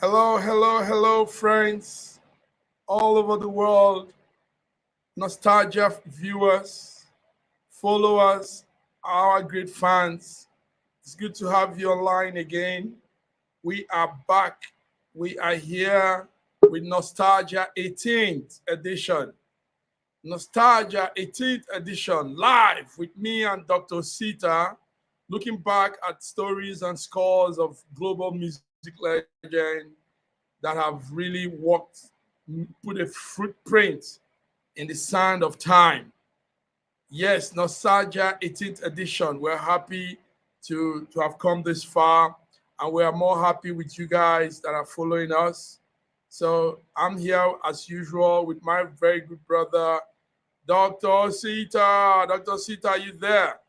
Hello, hello, hello, friends all over the world, nostalgia viewers, followers, our great fans. It's good to have you online again. We are back. We are here with Nostalgia 18th edition. Nostalgia 18th edition, live with me and Dr. Osita, looking back at stories and scores of global music legends that have really put a footprint in the sand of time. Yes, Nostalgia 18th edition. We're happy to have come this far, and we are more happy with you guys that are following us. So I'm here as usual with my very good brother, Dr. Sita. Dr. Sita, are you there?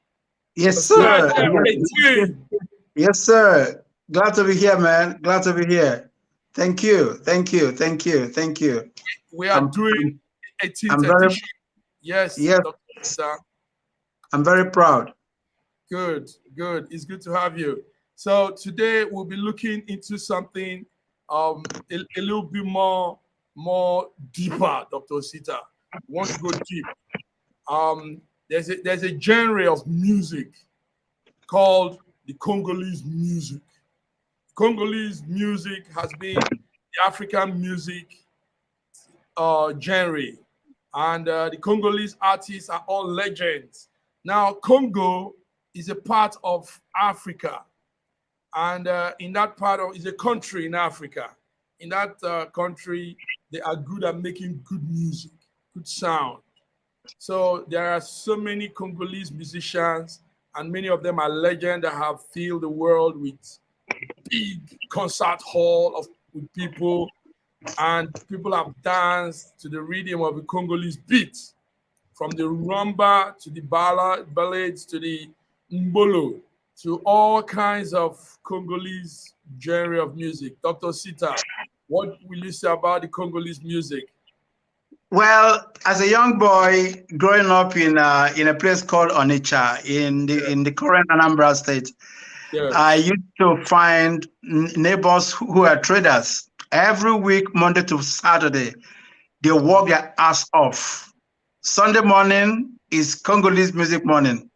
Yes, sir. Nostalgia 18. Yes, sir. Glad to be here, man. Glad to be here. Thank you. Thank you. Thank you. Thank you. We are I'm doing I'm, 18th I'm very edition. Yes, yes, Dr. Sita. I'm very proud. Good, good. It's good to have you. So today we'll be looking into something a little bit more deeper, Dr. Osita. We want to go deep. There's a genre of music called the Congolese music. Congolese music has been the African music genre, and the Congolese artists are all legends. Now, Congo is a part of Africa, and in that part of is a country in Africa. In that country, they are good at making good music, good sound. So there are so many Congolese musicians, and many of them are legends that have filled the world with big concert hall of with people, and people have danced to the rhythm of the Congolese beat, from the rumba to the ballads to the ndombolo to all kinds of Congolese genre of music. Dr. Sita, what will you say about the Congolese music? Well, as a young boy growing up in a place called Onitsha Yeah, in the current Anambra State, I yes. used to find neighbors who are traders. Every week, Monday to Saturday, they work their ass off. Sunday morning is Congolese music morning.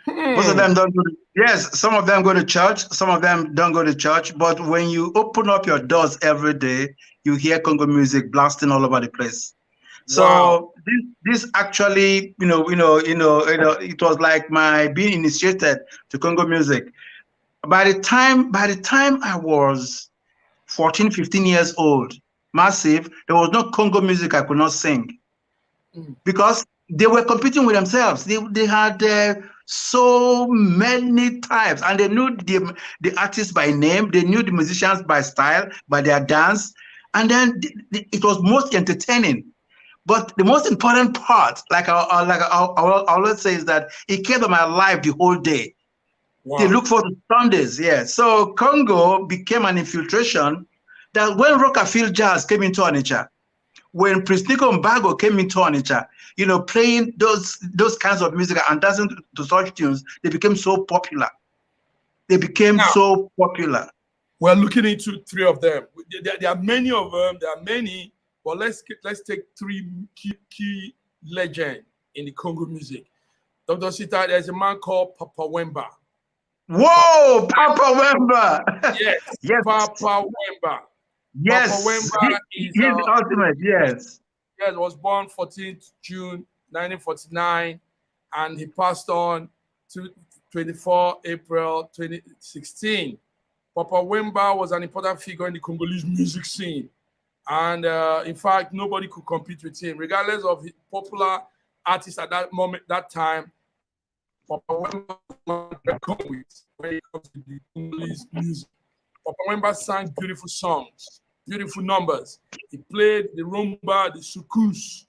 Most of Hmm. them don't go to, yes, some of them go to church, some of them don't go to church. But when you open up your doors every day, you hear Congo music blasting all over the place. Wow. So this actually, it was like my being initiated to Congo music. By the time I was 14, 15 years old, massive, there was no Congo music I could not sing Mm. because they were competing with themselves. They had so many types, and they knew the artists by name. They knew the musicians by style, by their dance, and then it was most entertaining. But the most important part, I always say, is that it kept them alive the whole day. They Wow. look for the Sundays, yeah. So Congo became an infiltration that when Rockafield Jazz came into Onitsha, when Prince Nico Mbago came into Onitsha, playing those kinds of music and dancing to such tunes, they became so popular. They became Now, so popular. we're looking into three of them. There are many of them. There are many, but let's take three key legend in the Congo music. Dr. Sita, there's a man called Papa Wemba. Papa, Whoa, Papa Wemba. yes, Yes, Papa Wemba. Papa yes. Wemba is He's the ultimate, yes. yes, was born 14th June 1949, and he passed on to 24 April 2016. Papa Wemba was an important figure in the Congolese music scene. And in fact, nobody could compete with him, regardless of his popular artists at that moment, that time. Papa Wemba was reckon with when it comes to the Congolese music. Papa Wemba sang beautiful songs, beautiful numbers. He played the rumba, the sukus,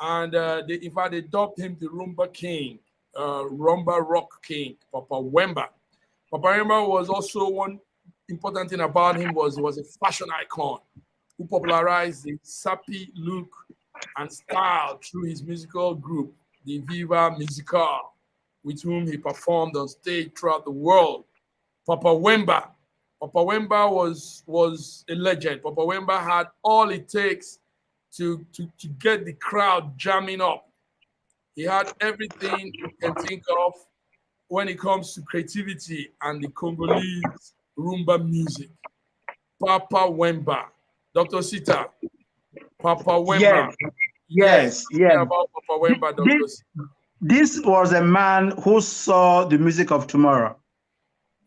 and in fact, they dubbed him the rumba king, rumba rock king, Papa Wemba. Papa Wemba was also one important thing about him was he was a fashion icon who popularized the sappy look and style through his musical group, the Viva Musical, with whom he performed on stage throughout the world. Papa Wemba Papa Wemba was a legend. Papa Wemba had all it takes to get the crowd jamming up. He had everything you can think of when it comes to creativity and the Congolese rumba music. Papa Wemba. Dr. Osita, Papa Wemba. Yes. Tell me about Papa Wemba, Dr. Osita. This was a man who saw the music of tomorrow.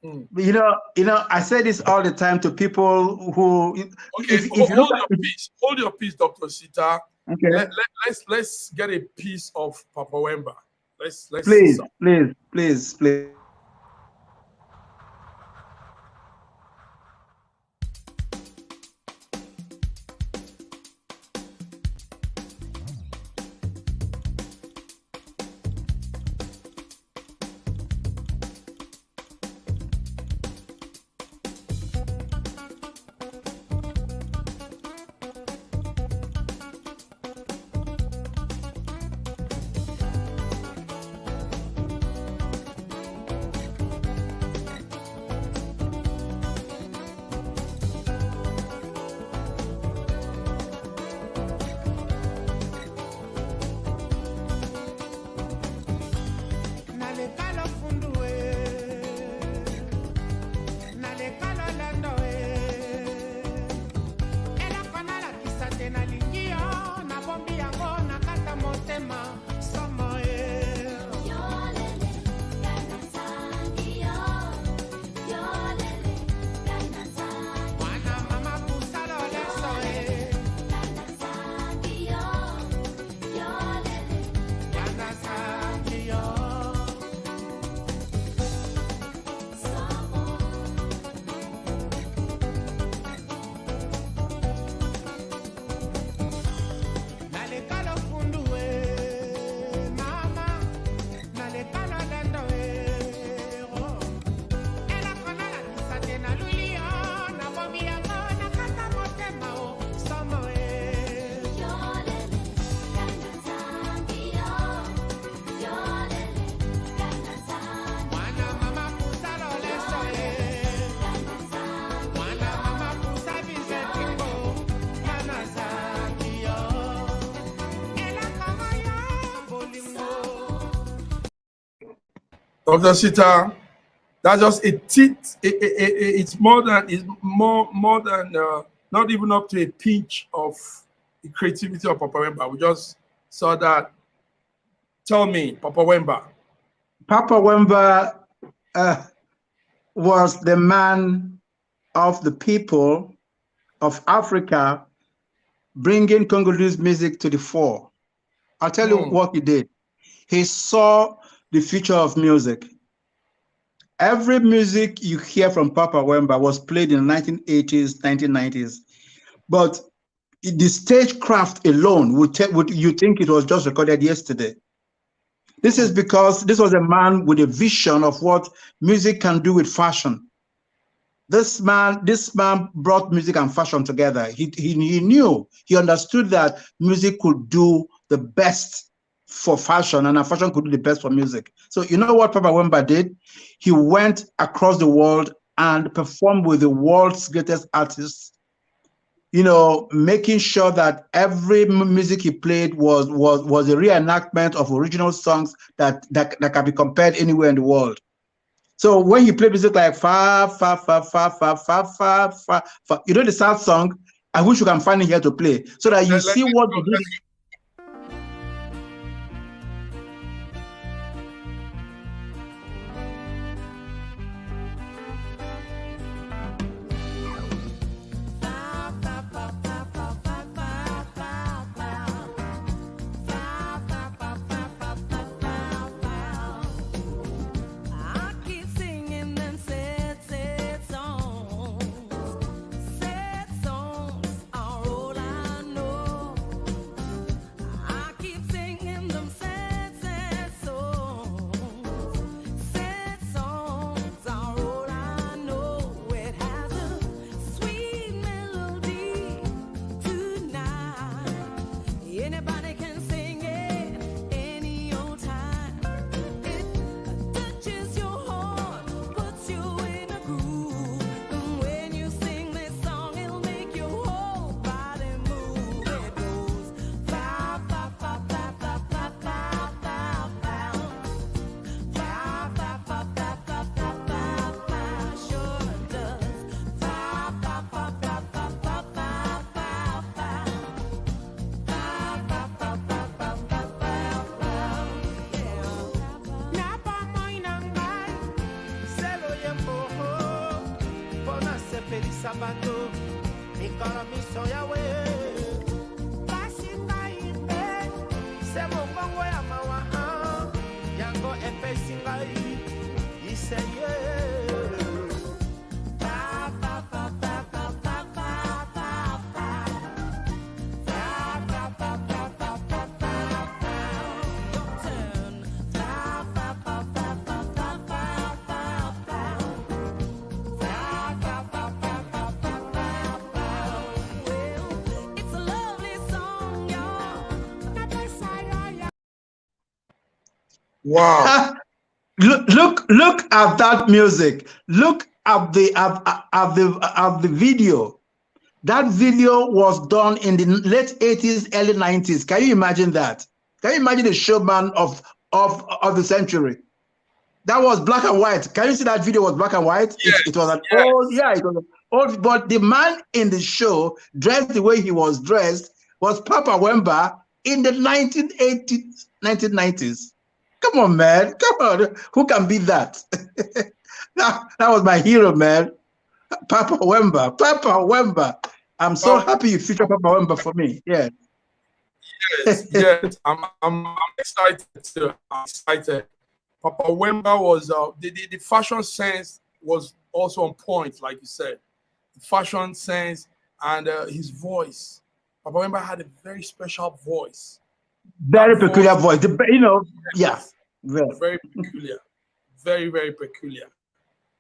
You know, I say this all the time to people who. Okay, if you look at hold your peace, Dr. Osita. Okay. Let's get a piece of Papa Wemba. Let's please. Dr. Osita, that's just a tit. It's more than not even up to a pinch of the creativity of Papa Wemba. We just saw that. Tell me, Papa Wemba. Papa Wemba was the man of the people of Africa, bringing Congolese music to the fore. I'll tell you what he did. He saw the future of music. Every music you hear from Papa Wemba was played in the 1980s, 1990s. But the stagecraft alone would you think it was just recorded yesterday. This is because this was a man with a vision of what music can do with fashion. This man brought music and fashion together. He understood that music could do the best for fashion, and fashion could do the best for music. So you know what Papa Wemba did? He went across the world and performed with the world's greatest artists, you know, making sure that every music he played was a reenactment of original songs that can be compared anywhere in the world. So when he played music like fa fa fa fa fa fa fa fa fa, you know the sad song. I wish you can find it here to play so that you see what he did. Wow. Look at that music. Look at the video. That video was done in the late 80s, early 90s. Can you imagine that? Can you imagine the showman of the century? That was black and white. Can you see that video was black and white? Yes, It was an yes. old, yeah, it was an old, but the man in the show, dressed the way he was dressed, was Papa Wemba in the 1980s, 1990s. Come on, man. Come on. Who can beat that? that was my hero, man. Papa Wemba. Papa Wemba. I'm so happy you featured Papa Wemba for me. Yeah. Yes, yes. I'm excited too. I'm excited. Papa Wemba was the fashion sense was also on point, like you said. The fashion sense and his voice. Papa Wemba had a very special voice. Very peculiar voice. You know, yeah. Very peculiar. Very, very peculiar.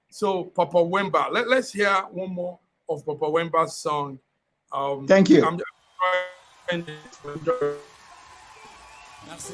So Papa Wemba, let's hear one more of Papa Wemba's song. Thank you. I'm trying to enjoy. Merci.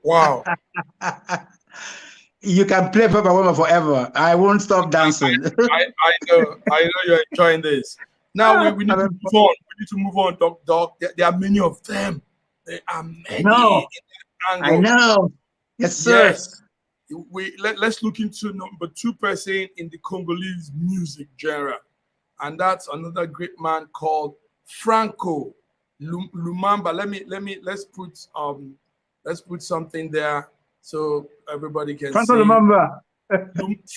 Wow. You can play Papa Wemba forever. I won't stop dancing. I know you're enjoying this. Now we need to move on. We need to move on, Doc. There are many of them. There are many. No, I know. Yes, sir. Yes. Let's look into number 2 person in the Congolese music genre, and that's another great man called Franco Lumamba. Let's put something there so everybody can Franco see. Lumamba.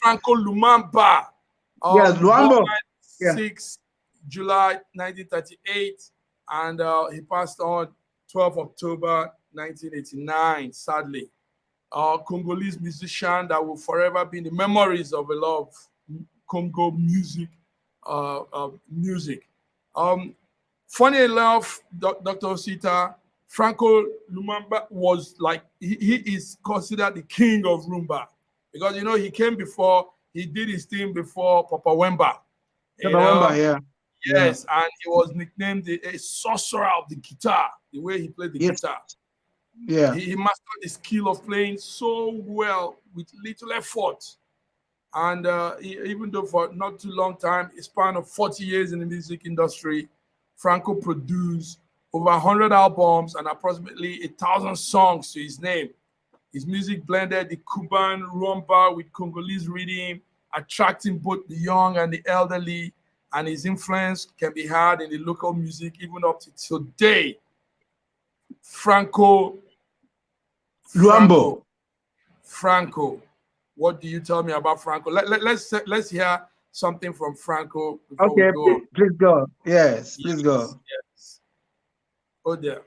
Franco Lumamba. Yes, Luambo. 6 July 1938, and he passed on 12 October 1989, sadly. Congolese musician that will forever be in the memories of a lot of Congo music. Funny enough, Dr. Osita, Franco Lumamba was like, he is considered the king of rumba, because he came before, he did his thing before Papa Wemba. Papa Wemba, yeah. Yes, and he was nicknamed a sorcerer of the guitar, the way he played the guitar. Yeah. He mastered the skill of playing so well with little effort. And even though for not too long time, a span of 40 years in the music industry, Franco produced over 100 albums and approximately 1,000 songs to his name. His music blended the Cuban rumba with Congolese rhythm, attracting both the young and the elderly, and his influence can be heard in the local music even up to today. Franco. Luambo. Franco. What do you tell me about Franco? Let's hear something from Franco. Okay, please go. Yes, please go. Yes. Oh, there.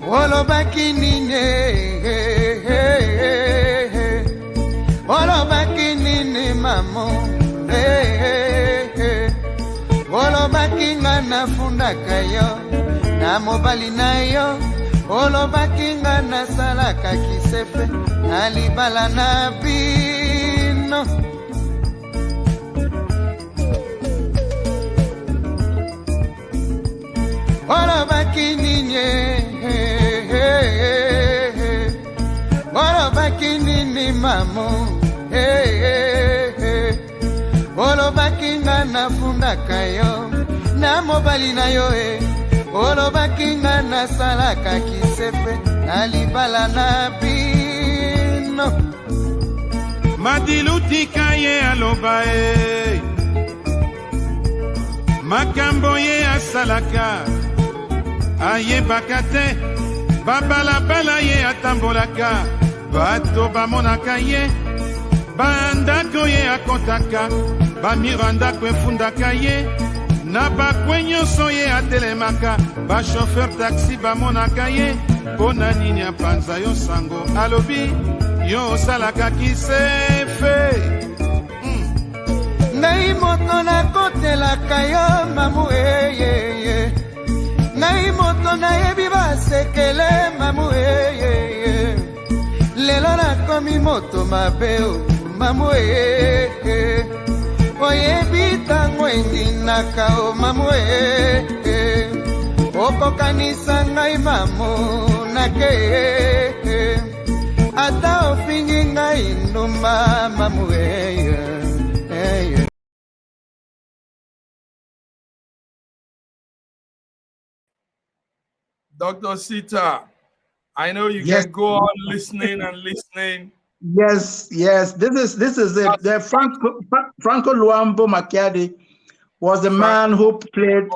Olobaki nini, olobaki nini mamo, olobaki nga nafundaka yo, na mobali na yo, olobaki nga nasalaka kisefe, na libala na bino. Olobaki nini, olobaki nini mamo, olobaki nga nafundaka yo, na mobali na yo, olobaki nga nasalaka kisefe, na libala na bino. Madilutika ye aloba makambo ye asalaka ayebaka te, babalabala ye atambolaka, bato bamonaka ye, bandako ye akontaka, bamiro ndako efundaka ye, na bakwe nyonso ye atelemaka, bashofer taxi bamonaka ye, mpona nini apanza yo sango alobi yo osalaka kisefe. Ngai moto nakotelaka yo mamu ngai moto nayebi basekele mamu lelo nakomi moto mabe mamu oyebi tango endinaka o mamu okokanisa ngai mamu nake ata ofingi ngai ndumba mamu Dr. Osita, I know you can go on listening and listening. Yes. This is it. The Franco Luambo Makiadi was the man who played.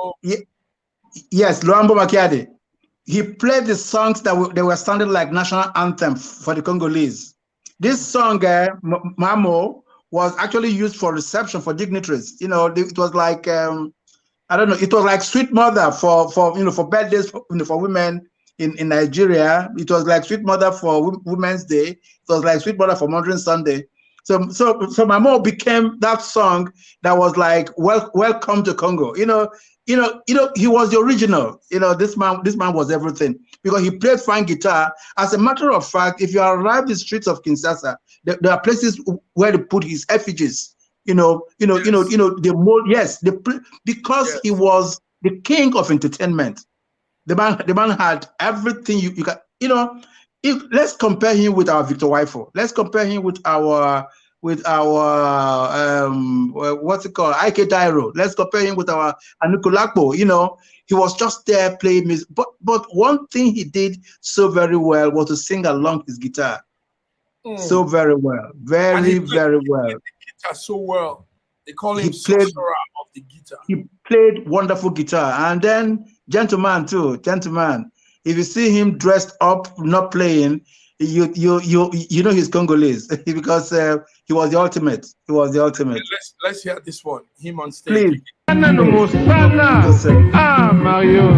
Yes, Luambo Makiadi. He played the songs that they were sounded like national anthem for the Congolese. This song, Mamo, was actually used for reception for dignitaries. You know, it was like I don't know. It was like Sweet Mother for birthdays for women in Nigeria. It was like Sweet Mother for Women's Day. It was like Sweet Mother for Modern Sunday. So Mamo became that song that was like welcome to Congo. You know, he was the original. You know, this man was everything because he played fine guitar. As a matter of fact, if you arrive in the streets of Kinshasa, there are places where they put his effigies. He was the king of entertainment. The man had everything you can. Let's compare him with our Victor Waifo. Let's compare him with our what's it called, Ike Dairo. Let's compare him with our Anukulakbo. He was just there playing music. But one thing he did so very well was to sing along his guitar. So very well, very well. So well, they call him sorcerer of the guitar. He played wonderful guitar, and then gentleman. If you see him dressed up, not playing, you know he's Congolese because he was the ultimate. Let's hear this one. Him on stage. Please. Mario.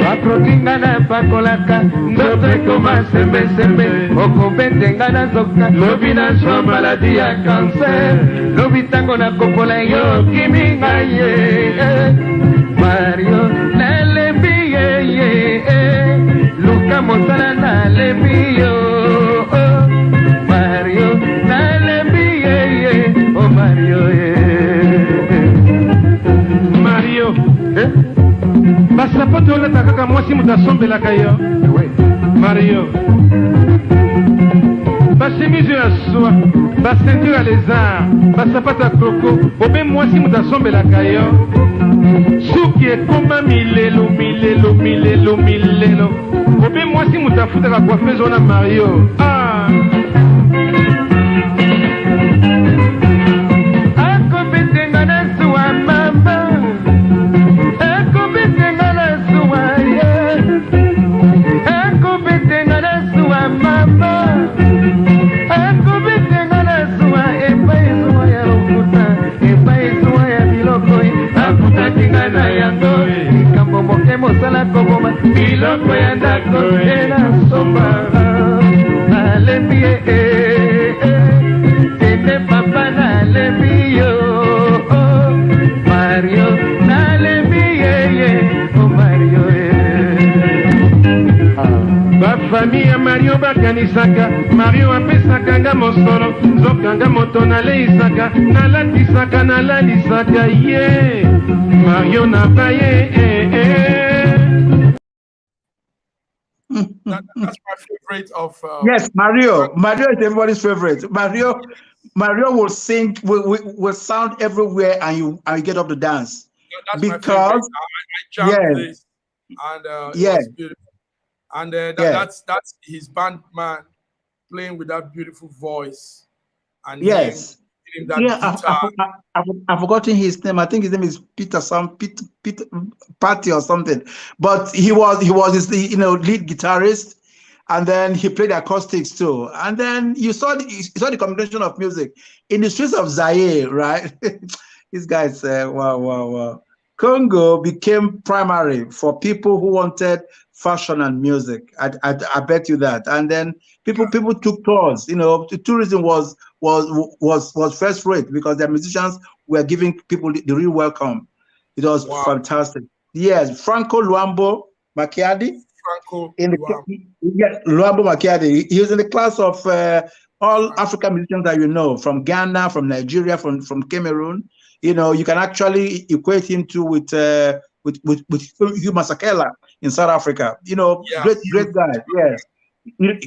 Akrokingana pakolaka ndote koma sembe okobetenga na zoka lobi na sho maladi ya cancer lobi tango na kopola yo kiminga ye Mario nalembi ye Luka motala nalembi yo Mario nalembi ye oh Mario Mario, basapato olata kaka mwasi mutu asombelaka yo. Mario, bachemise ya soie, basceinture ya lézard, basapato ya coco, obe mwasi mutu asombelaka yo. Suki ekoma milelo milelo milelo milelo, obe mwasi mutu afutaka coiffeuse wana Mario. Ah, akobetenga na suwa mama, akobetenga na suwa ye, akobetenga na suwa mama, akobetenga na suwa epai suwa ya lokuta, epai suwa ya biloko akuta kinga na yango, likambo moke mosala koboma biloko ya ndako ena sopa. Nalembi tene papa nalembi yo Mario, nalembi oh Mario ba famille ya Mario bakanisaka, Mario apesaka nga mosolo, nzokanga moto naleisaka, nalatisaka nalalisaka ye Mario na baye That's my favorite of. Yes, Mario. Mario is everybody's favorite. Mario will sing, will sound everywhere, and you get up to dance. That's because my favorite. I jammed this, and it was beautiful. And that's his band man playing with that beautiful voice. And yes, that guitar. I've forgotten his name. I think his name is Peter Patty or something. But he was his lead guitarist, and then he played acoustics too. And then you saw the combination of music in the streets of Zaire, right? These guys, wow. Congo became primary for people who wanted fashion and music. I bet you that. And then people took tours. The tourism was first rate because the musicians were giving people the real welcome. It was fantastic. Yes, Franco Luambo Makiadi. Luambo Makiadi. He was in the class of all African musicians that you know, from Ghana, from Nigeria, from Cameroon. You can actually equate him to with Hugh Masekela in South Africa. Great guy. Yes.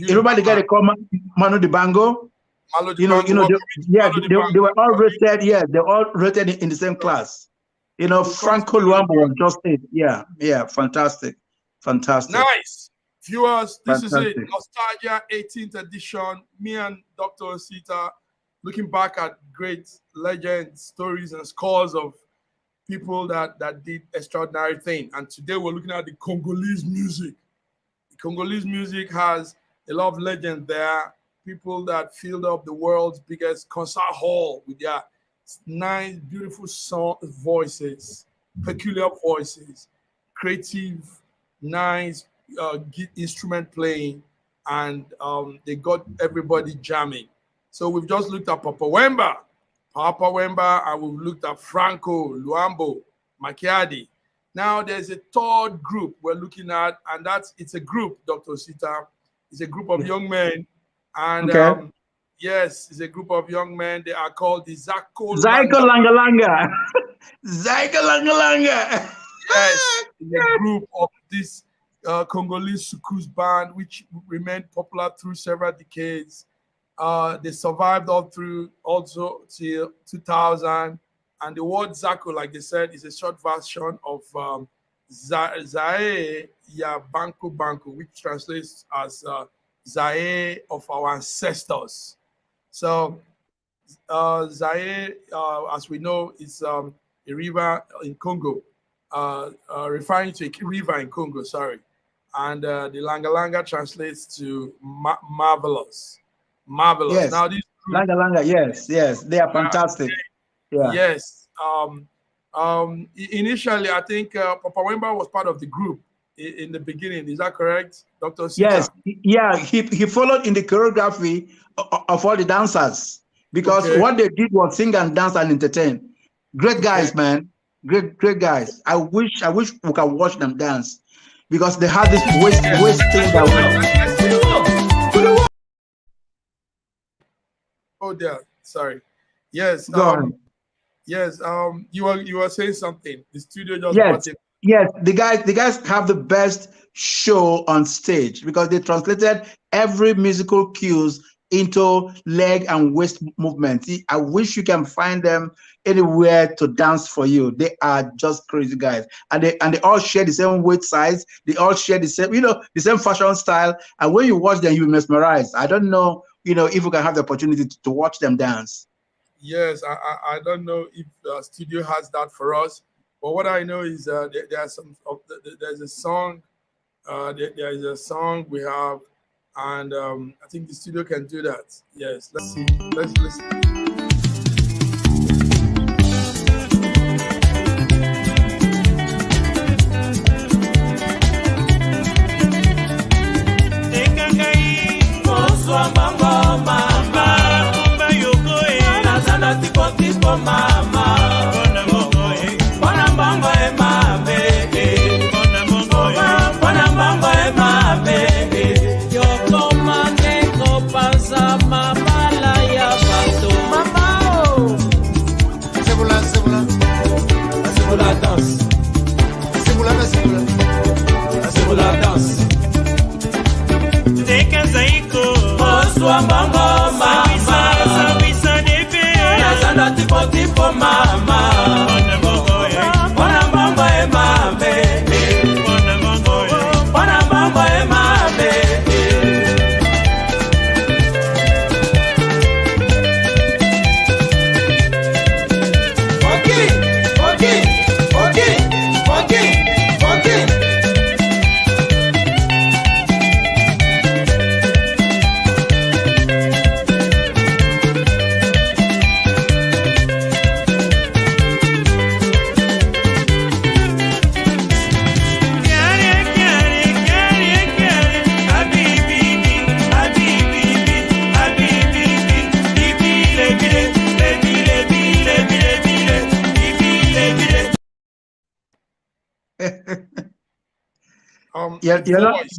Everybody got to call Manu Dibango. They were all rated. Yeah, they were all rated in the same class. Franco Luambo was just it. Yeah, fantastic. Nice. Viewers, this is it. Nostalgia 18th edition. Me and Dr. Osita looking back at great legends, stories, and scores of people that did extraordinary things. And today we're looking at the Congolese music. The Congolese music has a lot of legends there. People that filled up the world's biggest concert hall with their nice, beautiful voices, peculiar voices, creative, nice instrument playing, and they got everybody jamming. So we've just looked at Papa Wemba, and we've looked at Franco, Luambo, Makiadi. Now there's a third group we're looking at, and it's a group, Dr. Osita. It's a group of young men, and yes, it's a group of young men. They are called the Zaiko Langa Langa. Zaiko Langa Langa. Yes, it's a group of this Congolese soukous band, which remained popular through several decades. They survived all through also till 2000. And the word Zaiko, like they said, is a short version of Zae ya Banco, which translates as Zae of our ancestors. So Zae, as we know, is a river in Congo, referring to a river in Congo, sorry. And the Langa Langa translates to marvelous. Yes. Now these Langa Langa, yes, they are fantastic. Yeah. Yes. Initially, I think Papa Wemba was part of the group in the beginning. Is that correct, Dr. Osita? Yes. Yeah. He followed in the choreography of all the dancers because what they did was sing and dance and entertain. Great guys, man. Great guys. I wish we could watch them dance because they had this waist thing that. Oh, dear. Sorry. Yes. Go on. Yes. You were saying something. The studio just Yes, brought it. yes. The guys have the best show on stage because they translated every musical cues into leg and waist movements. I wish you can find them anywhere to dance for you. They are just crazy guys, and they all share the same weight size. They all share the same, the same fashion style. And when you watch them, you mesmerize. I don't know, if you can have the opportunity to watch them dance. Yes, I don't know if the studio has that for us, but what I know is there are some. There's a song. There is a song we have, and I think the studio can do that. Yes, let's see. Let's listen.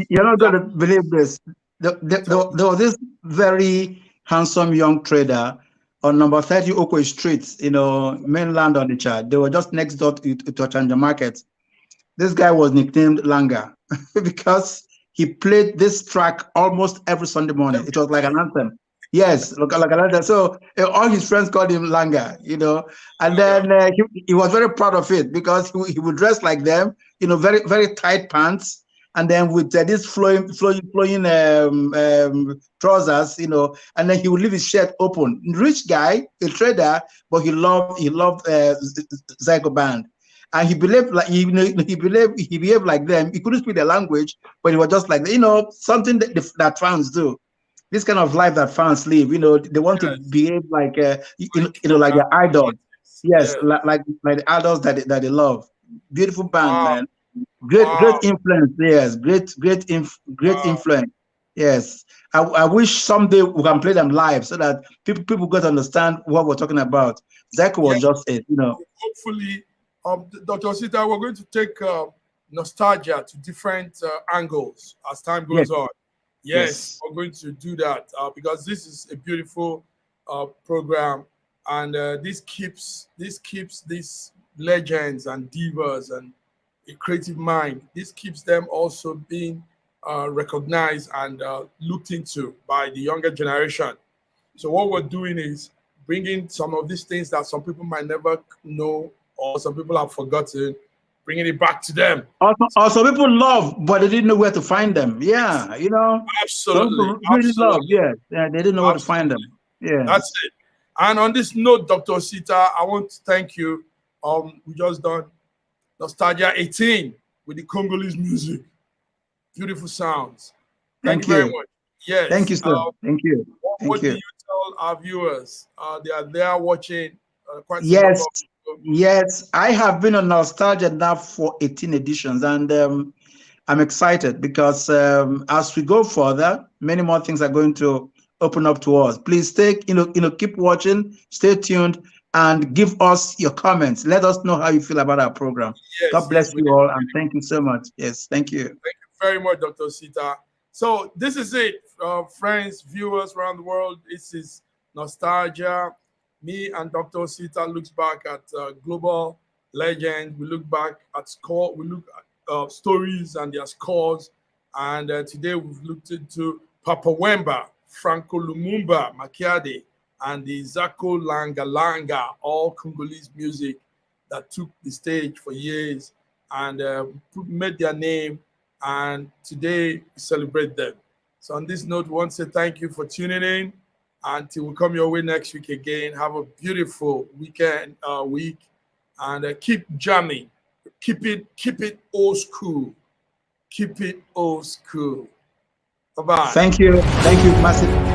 You're not going to believe this. There was this very handsome young trader on number 30 Oakwood Street, mainland on the chart. They were just next door to Ochanja Market. This guy was nicknamed Langa because he played this track almost every Sunday morning. It was like an anthem. Yes, like an anthem. So all his friends called him Langa, and then he was very proud of it because he would dress like them, very, very tight pants. And then with this flowing trousers, and then he would leave his shirt open. Rich guy, a trader, but he loved Zaiko band, and he believed like he behaved like them. He couldn't speak their language, but he was just like something that fans do. This kind of life that fans live, they want to behave like like their idols. Yes, like the idols that they love. Beautiful band, man. Great influence. Yes, great influence. Yes, I wish someday we can play them live so that people get to understand what we're talking about. Zaiko was just it, Hopefully, Dr. Osita, we're going to take nostalgia to different angles as time goes on. Yes, we're going to do that because this is a beautiful program, and this keeps these legends and divas and a creative mind. This keeps them also being recognized and looked into by the younger generation. So what we're doing is bringing some of these things that some people might never know or some people have forgotten, bringing it back to them. Also people love, but they didn't know where to find them. Yeah, Absolutely. Really love. Yeah, they didn't know where to find them. Yeah, that's it. And on this note, Dr. Osita, I want to thank you. We just done N.O.S.T.A.L.G.I.A 18 with the Congolese music. Beautiful sounds. Thank you very much. Yes. Thank you, sir. Thank you. What do you tell our viewers? They are there watching. Yes. I have been on N.O.S.T.A.L.G.I.A now for 18 editions, and I'm excited because as we go further, many more things are going to open up to us. Please keep watching, stay tuned, and give us your comments. Let us know how you feel about our program. God bless you all, and thank you so much. Yes, thank you. Thank you very much, Dr. Osita. So this is it, friends, viewers around the world. This is N.O.S.T.A.L.G.I.A Me and Dr. Osita looks back at global legends. We look back at score. We look at stories and their scores. And today we've looked into Papa Wemba, Franco Lumumba, Makiadi, and the Zaiko Langa Langa, all Congolese music that took the stage for years and made their name. And today we celebrate them. So on this note, we want to say thank you for tuning in. Until we come your way next week again, have a beautiful week, and keep jamming. Keep it old school. Keep it old school. Bye-bye. Thank you, Massive.